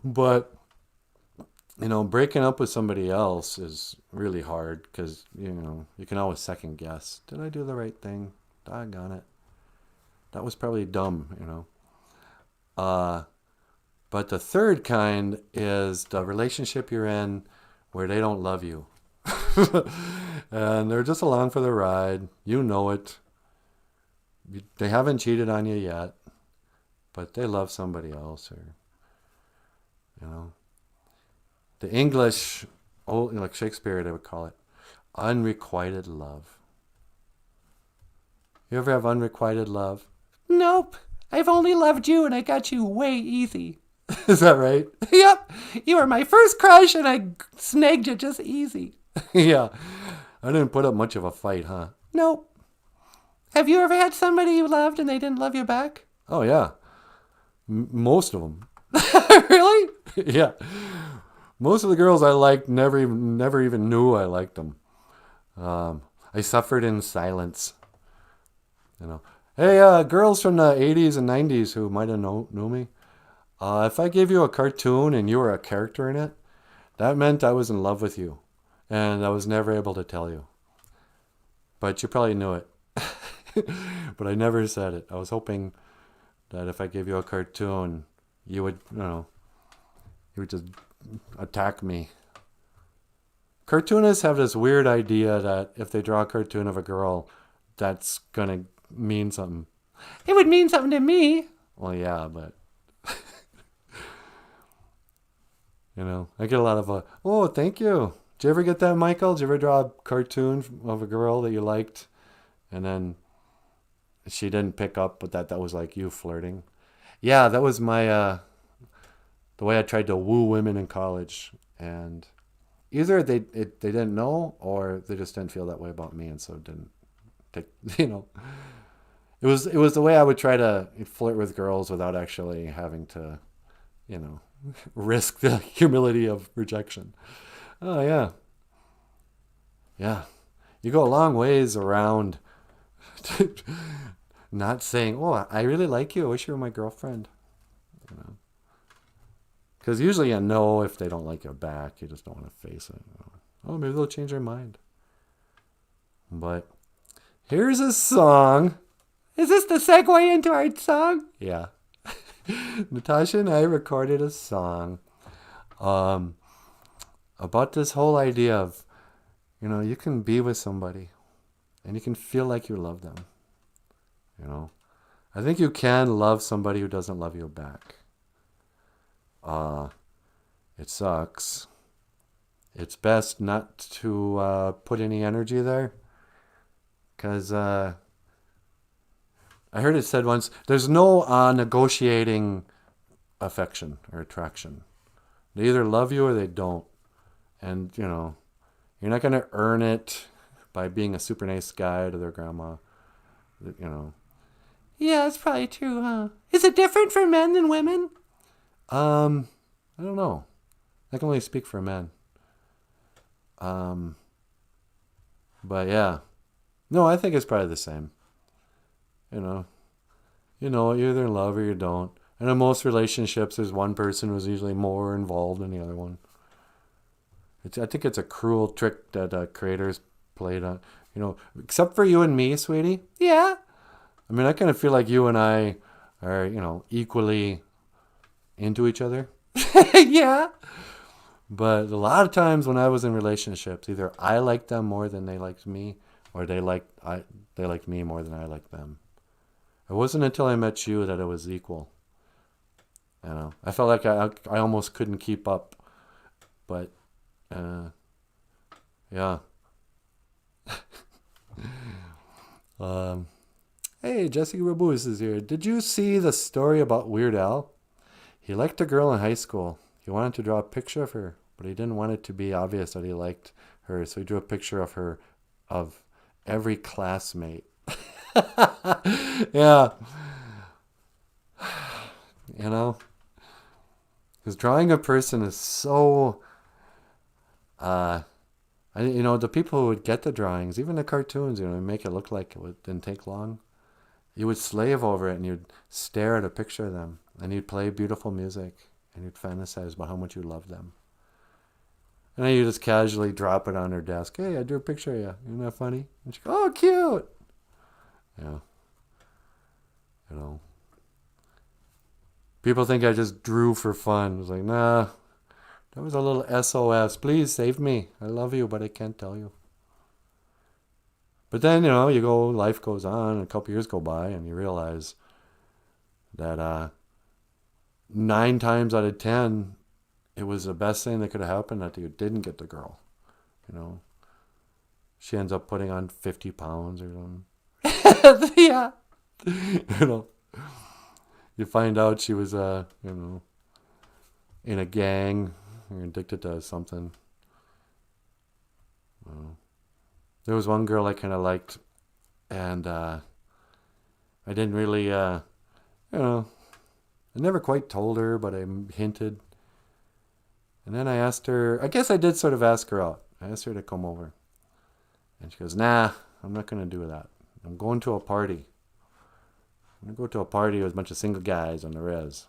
[SPEAKER 1] but, you know, breaking up with somebody else is really hard because, you know, you can always second guess. Did I do the right thing? Doggone it. That was probably dumb, you know. But the third kind is the relationship you're in where they don't love you. And they're just along for the ride. You know it. They haven't cheated on you yet, but they love somebody else, or, you know. The English, like Shakespeare, they would call it unrequited love. You ever have unrequited love?
[SPEAKER 2] Nope. I've only loved you and I got you way easy.
[SPEAKER 1] Is that right?
[SPEAKER 2] Yep. You were my first crush and I snagged you just easy.
[SPEAKER 1] Yeah. I didn't put up much of a fight, huh?
[SPEAKER 2] Nope. Have you ever had somebody you loved and they didn't love you back?
[SPEAKER 1] Oh, yeah. Most of them.
[SPEAKER 2] Really?
[SPEAKER 1] Yeah. Most of the girls I liked never even knew I liked them. I suffered in silence. You know. Hey, girls from the 80s and 90s who might have knew me. If I gave you a cartoon and you were a character in it, that meant I was in love with you. And I was never able to tell you. But you probably knew it. But I never said it. I was hoping that if I gave you a cartoon, you would, you know, you would just attack me. Cartoonists have this weird idea that if they draw a cartoon of a girl, that's going to mean something.
[SPEAKER 2] It would mean something to me.
[SPEAKER 1] Well, yeah, but... You know, I get a lot of, oh, thank you. Did you ever get that, Michael? Did you ever draw a cartoon of a girl that you liked? And then she didn't pick up, but that was like you flirting. Yeah, that was my, the way I tried to woo women in college. And either they didn't know or they just didn't feel that way about me. And so didn't take, you know. It was the way I would try to flirt with girls without actually having to, you know, risk the humility of rejection. Oh, yeah. Yeah. You go a long ways around not saying, oh, I really like you. I wish you were my girlfriend. You know. Because usually you know if they don't like you back. You just don't want to face it. Oh, maybe they'll change their mind. But here's a song.
[SPEAKER 2] Is this the segue into our song?
[SPEAKER 1] Yeah. Natasha and I recorded a song. about this whole idea of, you can be with somebody and you can feel like you love them. I think you can love somebody who doesn't love you back. It sucks. It's best not to put any energy there. Because I heard it said once, there's no negotiating affection or attraction. They either love you or they don't. And, you're not going to earn it by being a super nice guy to their grandma.
[SPEAKER 2] Yeah, it's probably true, huh? Is it different for men than women?
[SPEAKER 1] I don't know. I can only speak for men. But yeah. No, I think it's probably the same. You either love or you don't. And in most relationships, there's one person who's usually more involved than the other one. I think it's a cruel trick that creators played on, except for you and me, sweetie.
[SPEAKER 2] Yeah.
[SPEAKER 1] I mean, I kind of feel like you and I are, equally into each other.
[SPEAKER 2] Yeah.
[SPEAKER 1] But a lot of times when I was in relationships, either I liked them more than they liked me, or they liked me more than I liked them. It wasn't until I met you that it was equal. I felt like I almost couldn't keep up. But, yeah. Hey, Jessica Blues is here. Did you see the story about Weird Al? He liked a girl in high school. He wanted to draw a picture of her, but he didn't want it to be obvious that he liked her, so he drew a picture of her, of every classmate. Yeah. Because drawing a person is so... the people who would get the drawings, even the cartoons, make it look like it didn't take long. You would slave over it and you'd stare at a picture of them and you'd play beautiful music and you'd fantasize about how much you love them. And then you just casually drop it on her desk. Hey, I drew a picture of you. Isn't that funny? And she goes, oh, cute. Yeah. People think I just drew for fun. I was like, nah, that was a little SOS. Please save me. I love you, but I can't tell you. But then, life goes on, and a couple years go by, and you realize that 9 times out of 10, it was the best thing that could have happened that you didn't get the girl. She ends up putting on 50 pounds or something.
[SPEAKER 2] Yeah.
[SPEAKER 1] You find out she was, in a gang, or addicted to something. There was one girl I kind of liked, and I didn't really, I never quite told her, but I hinted. And then I asked her, I guess I did sort of ask her out. I asked her to come over. And she goes, nah, I'm not going to do that. I'm going to a party. I'm going to go to a party with a bunch of single guys on the res.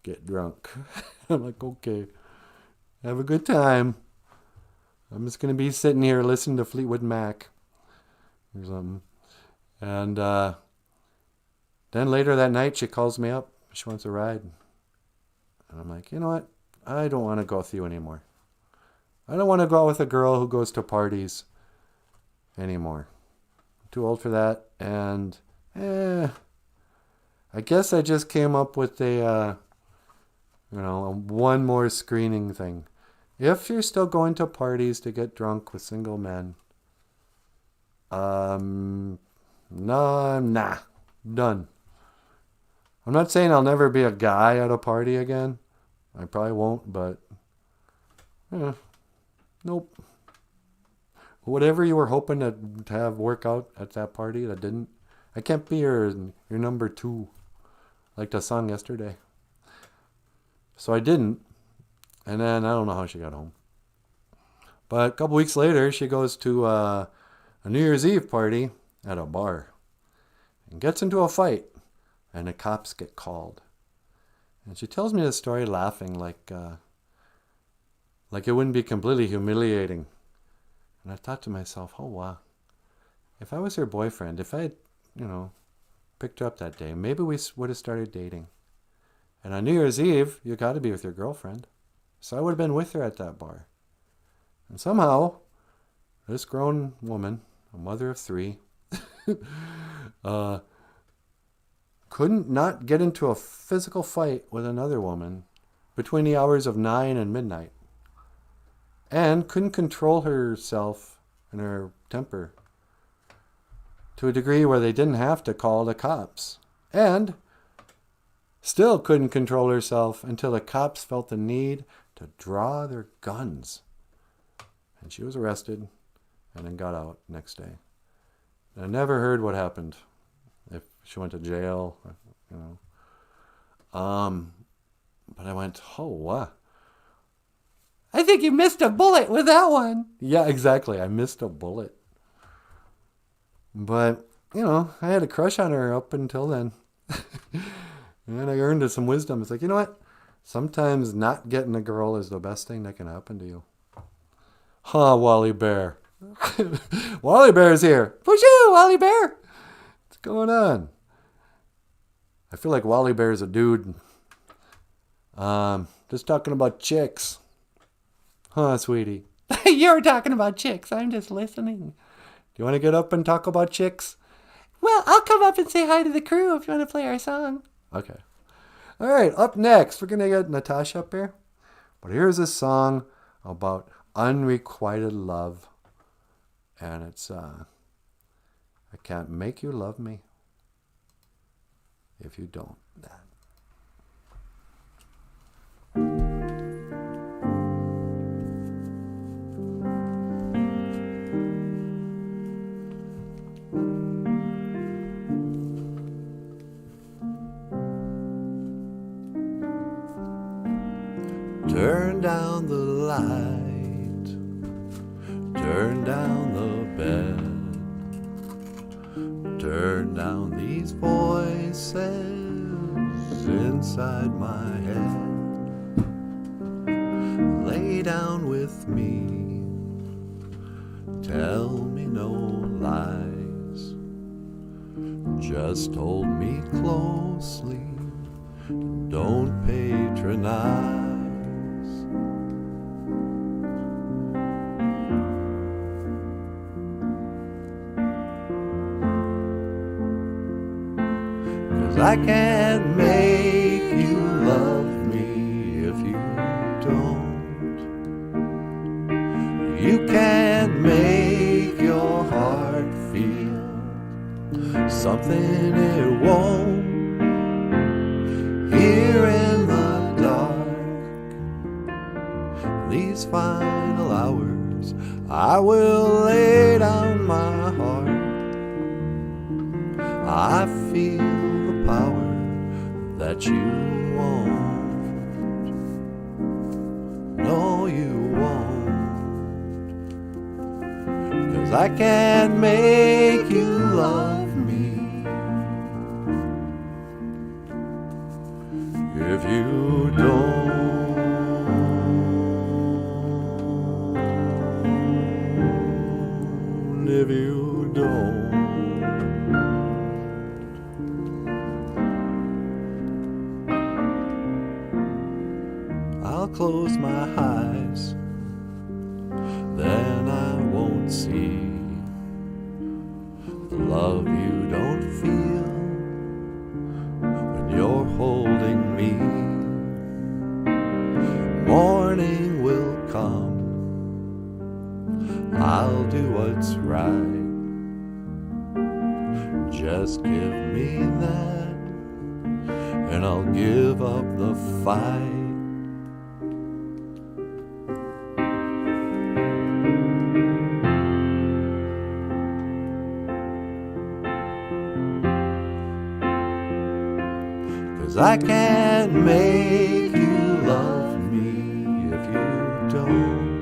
[SPEAKER 1] Get drunk. I'm like, okay, have a good time. I'm just going to be sitting here listening to Fleetwood Mac or something. And then later that night, she calls me up. She wants a ride. And I'm like, you know what? I don't want to go with you anymore. I don't want to go out with a girl who goes to parties anymore. I'm too old for that. And I guess I just came up with a one more screening thing. If you're still going to parties to get drunk with single men, nah, done. I'm not saying I'll never be a guy at a party again. I probably won't, but nope. Whatever you were hoping to have work out at that party that didn't, I can't be your number 2, like the song yesterday. So I didn't. And then I don't know how she got home. But a couple weeks later, she goes to a New Year's Eve party at a bar and gets into a fight, and the cops get called. And she tells me the story laughing like it wouldn't be completely humiliating. And I thought to myself, oh wow, if I was her boyfriend, if I had, picked her up that day, maybe we would have started dating. And on New Year's Eve, you got to be with your girlfriend. So I would have been with her at that bar. And somehow, this grown woman, a mother of 3, couldn't not get into a physical fight with another woman between the hours of 9 and midnight. And couldn't control herself and her temper to a degree where they didn't have to call the cops. And still couldn't control herself until the cops felt the need to draw their guns. And she was arrested and then got out next day. I never heard what happened. If she went to jail, you know. But I went, oh, wow.
[SPEAKER 2] I think you missed a bullet with that one.
[SPEAKER 1] Yeah, exactly. I missed a bullet. But, you know, I had a crush on her up until then. And I earned some wisdom. It's like, you know what? Sometimes not getting a girl is the best thing that can happen to you. Huh, Wally Bear. Wally Bear's here.
[SPEAKER 2] BOOZHOO, Wally Bear.
[SPEAKER 1] What's going on? I feel like Wally Bear's a dude. Just talking about chicks. Huh, sweetie?
[SPEAKER 2] You're talking about chicks. I'm just listening.
[SPEAKER 1] Do you want to get up and talk about chicks?
[SPEAKER 2] Well, I'll come up and say hi to the crew if you want to play our song.
[SPEAKER 1] Okay. All right, up next, we're going to get Natasha up here. But here's a song about unrequited love. And it's, I can't make you love me if you don't. Turn down the light, turn down the bed, turn down these voices inside my head. Lay down with me, tell me no lies, just hold me closely, don't patronize. 'Cause I can't make you love me if you don't. You can't make your heart feel something it won't. Here in the dark, these final hours, I will lay down my heart. I feel the power that you won't. No, you won't. 'Cause I can't make you love me if you don't. If you don't. I'll close my eyes, then I won't see the love you don't feel when you're holding me. Morning will come, I'll do what's right. Just give me that, and I'll give up the fight. 'Cause I can't make you love me if you don't.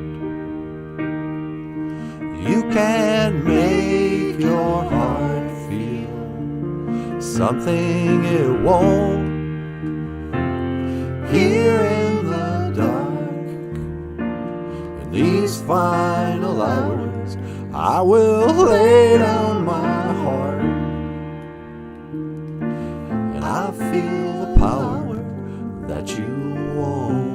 [SPEAKER 1] You can't make your heart feel something it won't. Here in the dark, in these final hours, I will lay down my heart, and I feel the power that you won't.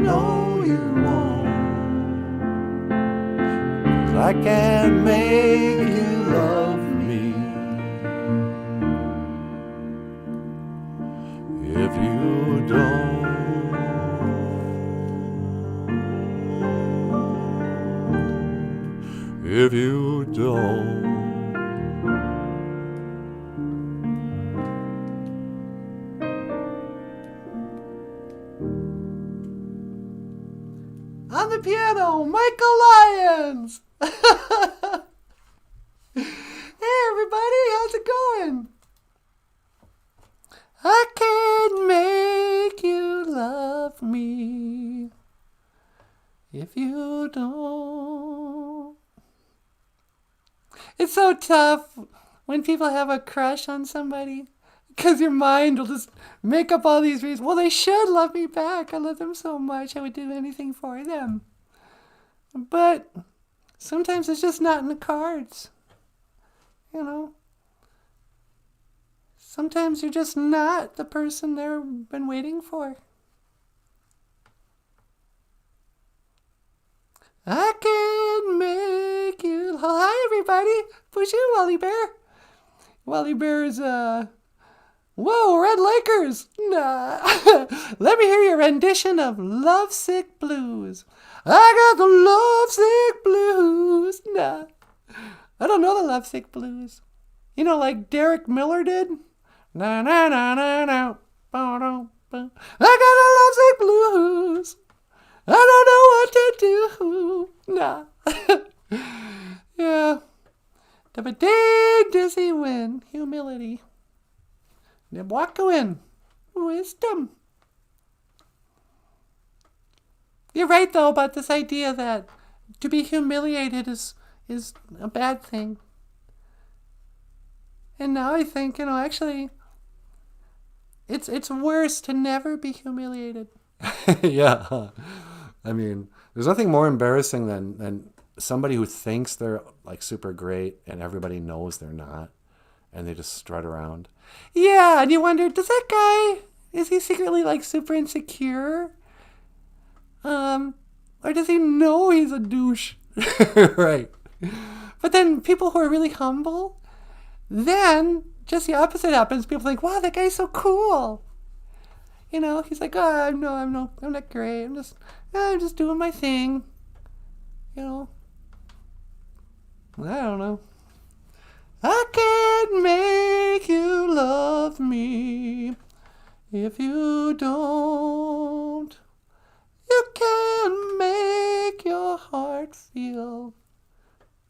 [SPEAKER 1] know you won't. 'Cause I can't make you love me if you don't. If you don't. On the piano, Michael Lyons. Hey everybody, how's it going? I can't make you love me if you don't. It's so tough when people have a crush on somebody, because your mind will just make up all these reasons. Well, they should love me back. I love them so much. I would do anything for them. But sometimes it's just not in the cards. You know? Sometimes you're just not the person they've been waiting for. I can make you... Hi, everybody. BOOZHOO, Wally Bear. Wally Bear's, Whoa, Red Lakers. Nah. Let me hear your rendition of Lovesick Blues. I got the Lovesick Blues. Nah. I don't know the Lovesick Blues. You know, like Derek Miller did? Na na na na na. I got the Lovesick Blues. I don't know what to do. Nah. Yeah. But does he win? Humility. Walk in. Wisdom. You're right, though, about this idea that to be humiliated is a bad thing. And now I think, actually, it's worse to never be humiliated. Yeah. I mean, there's nothing more embarrassing than somebody who thinks they're like super great and everybody knows they're not, and they just strut around. Yeah, and you wonder, does that guy, is he secretly like super insecure? Or does he know he's a douche? Right. But then people who are really humble, then just the opposite happens. People think, wow, that guy's so cool. He's like, oh, I'm not great. I'm just doing my thing. I don't know. I can't make you love me if you don't. You can make your heart feel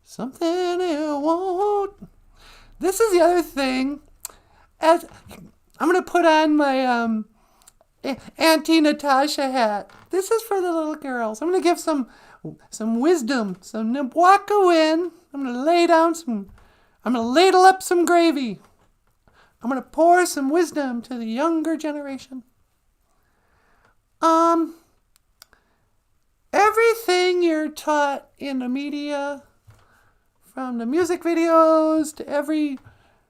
[SPEAKER 1] something it won't. This is the other thing. As I'm going to put on my Auntie Natasha hat. This is for the little girls. I'm going to give some wisdom, some Naboozuhoo. I'm going to I'm going to ladle up some gravy. I'm going to pour some wisdom to the younger generation. Everything you're taught in the media, from the music videos to every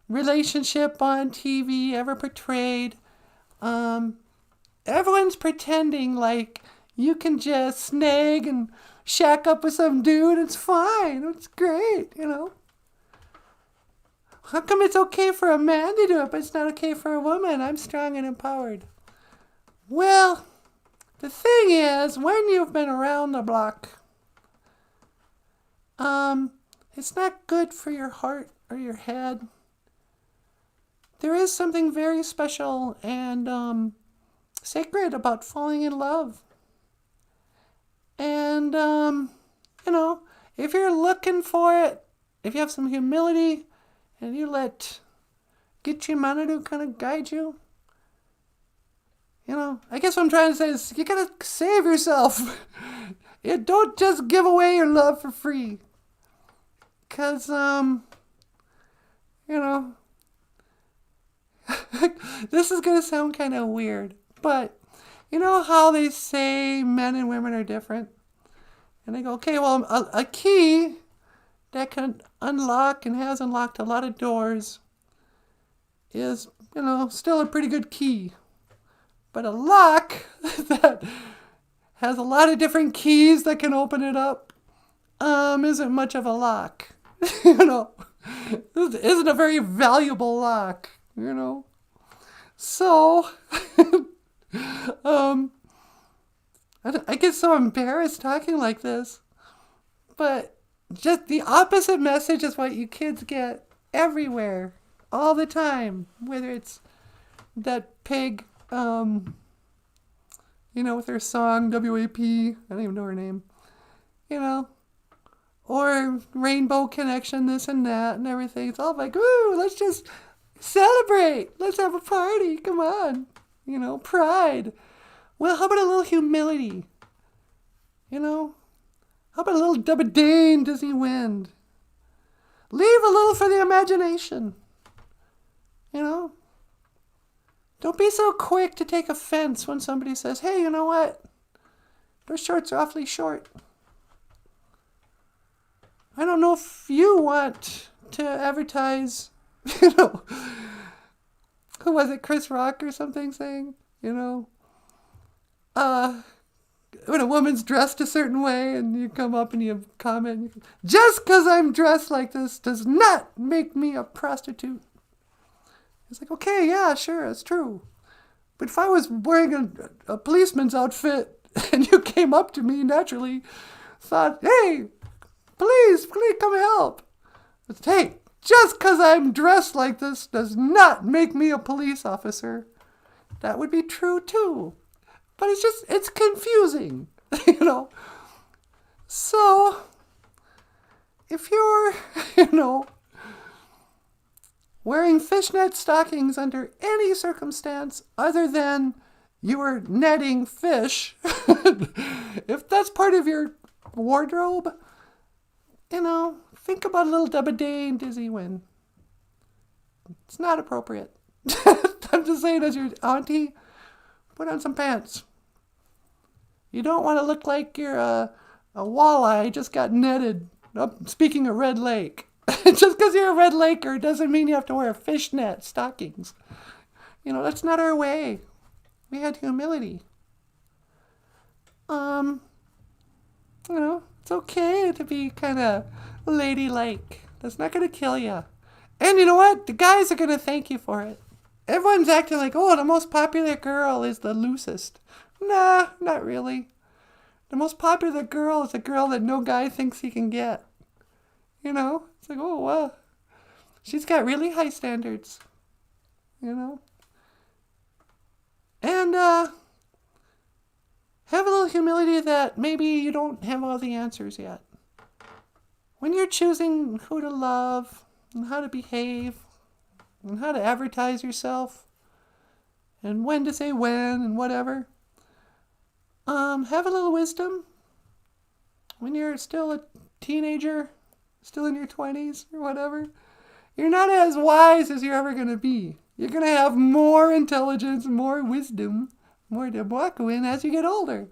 [SPEAKER 1] relationship on TV ever portrayed, everyone's pretending like you can just snag and shack up with some dude. It's fine. It's great, How come it's okay for a man to do it, but it's not okay for a woman? I'm strong and empowered. Well, the thing is, when you've been around the block, it's not good for your heart or your head. There is something very special and sacred about falling in love. And, if you're looking for it, if you have some humility and you let Gitchi Manadu kind of guide you, I guess what I'm trying to say is you gotta save yourself. You don't just give away your love for free. Because, this is going to sound kind of weird, but you know how they say men and women are different? And they go, okay, well, a key that can unlock and has unlocked a lot of doors is, still a pretty good key. But a lock that has a lot of different keys that can open it up. Isn't much of a lock. You know, this isn't a very valuable lock, you know. So, I get so embarrassed talking like this, but just the opposite message is what you kids get everywhere, all the time, whether it's that pig, you know, with her song, WAP, I don't even know her name, you know, or Rainbow Connection, this and that and everything. It's all like, ooh, let's just celebrate. Let's have a party. Come on. You know, pride. Well, how about a little humility? You know, how about a little Dubba-Dane Disney wind? Leave a little for the imagination. You know? Don't be so quick to take offense when somebody says, hey, you know what? Those shorts are awfully short. I don't know if you want to advertise, you know, who was it, Chris Rock or something saying, you know, when a woman's dressed a certain way and you come up and you comment, just because I'm dressed like this does not make me a prostitute. It's like, okay, yeah, sure, it's true. But if I was wearing a policeman's outfit and you came up to me naturally, thought, hey, please come help. But, hey, just because I'm dressed like this does not make me a police officer. That would be true too. But it's confusing, you know. So, if you're, you know, wearing fishnet stockings under any circumstance other than you are netting fish, if that's part of your wardrobe, you know, think about a little Dubba-Dane Disney win. It's not appropriate. I'm just saying, as your auntie, put on some pants. You don't want to look like you're a walleye just got netted. Speaking of Red Lake. Just because you're a Red Laker doesn't mean you have to wear fishnet stockings. You know, that's not our way. We had humility. You know, it's okay to be kind of ladylike. That's not going to kill you. And you know what? The guys are going to thank you for it. Everyone's acting like, oh, the most popular girl is the loosest. Nah, not really. The most popular girl is a girl that no guy thinks he can get. You know? It's like, oh, wow. She's got really high standards. You know? And, have a little humility that maybe you don't have all the answers yet. When you're choosing who to love and how to behave and how to advertise yourself and when to say when and whatever, have a little wisdom. When you're still a teenager, still in your 20s or whatever, you're not as wise as you're ever going to be. You're going to have more intelligence, more wisdom, more to walk in as you get older.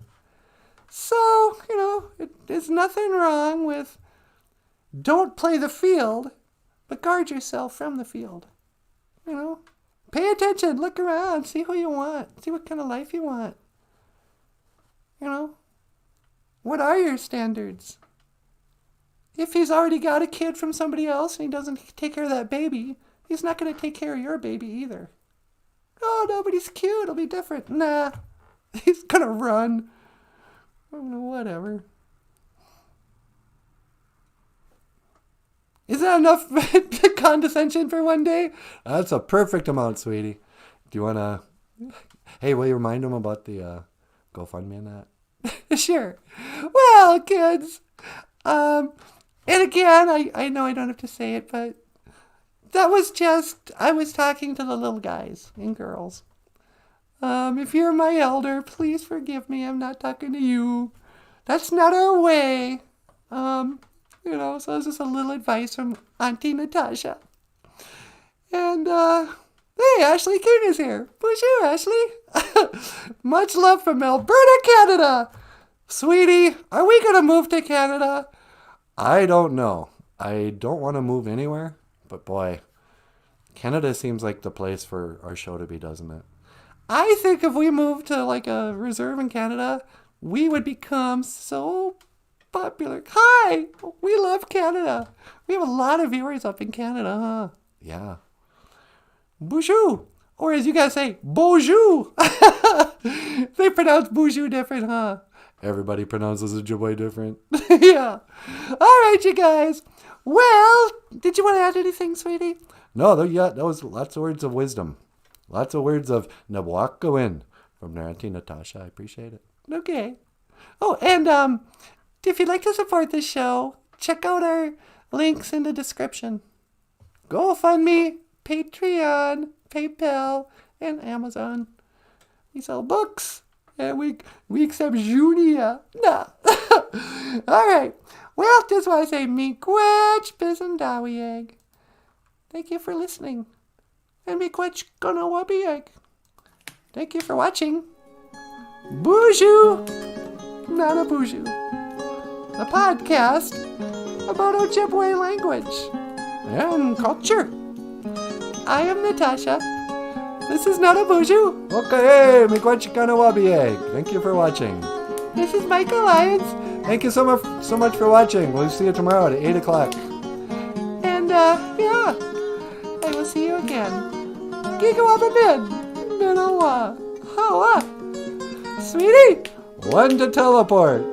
[SPEAKER 1] So, you know, there's nothing wrong with don't play the field, but guard yourself from the field. You know, pay attention, look around, see who you want, see what kind of life you want. You know, what are your standards? If he's already got a kid from somebody else and he doesn't take care of that baby, he's not going to take care of your baby either. Oh, no, but he's cute. It'll be different. Nah, he's going to run. Whatever. Is that enough condescension for one day? That's a perfect amount, sweetie. Do you want to... Hey, will you remind him about the GoFundMe and that? Sure. Well, kids... And again, I know I don't have to say it, but that was just, I was talking to the little guys and girls. If you're my elder, please forgive me. I'm not talking to you. That's not our way. You know, so it's just a little advice from Auntie Natasha. And, hey, Ashley King is here. BOOZHOO, Ashley. Much love from Alberta, Canada. Sweetie, are we going to move to Canada? I don't know. I don't want to move anywhere, but boy, Canada seems like the place for our show to be, doesn't it? I think if we moved to like a reserve in Canada, we would become so popular. Hi! We love Canada. We have a lot of viewers up in Canada, huh? Yeah. BOOZHOO! Or as you guys say, BOOZHOO! They pronounce BOOZHOO different, huh? Everybody pronounces Ojibwe different. Yeah. All right, you guys. Well, did you want to add anything, sweetie? No, that was lots of words of wisdom. Lots of words of Nabwakawin from their Auntie Natasha. I appreciate it. Okay. Oh, and if you'd like to support this show, check out our links in the description. GoFundMe, Patreon, PayPal, and Amazon. We sell books, and we accept Junia. Nah. All right. Well, just want to say miigwech bisondawieg. Thank you for listening. And miigwech gonawabieg. Thank you for watching. BOOZHOO NANABOOZHOO, a podcast about Ojibwe language and culture. I am Natasha. This is NANABOOZHOO. Okay, miigwech gonawabieg. Thank you for watching. This is Michael Lyons. Thank you so much for watching. We'll see you tomorrow at 8 o'clock. And, yeah, I will see you again. Gigawababin. Minowa. Hawa. Sweetie. One to teleport.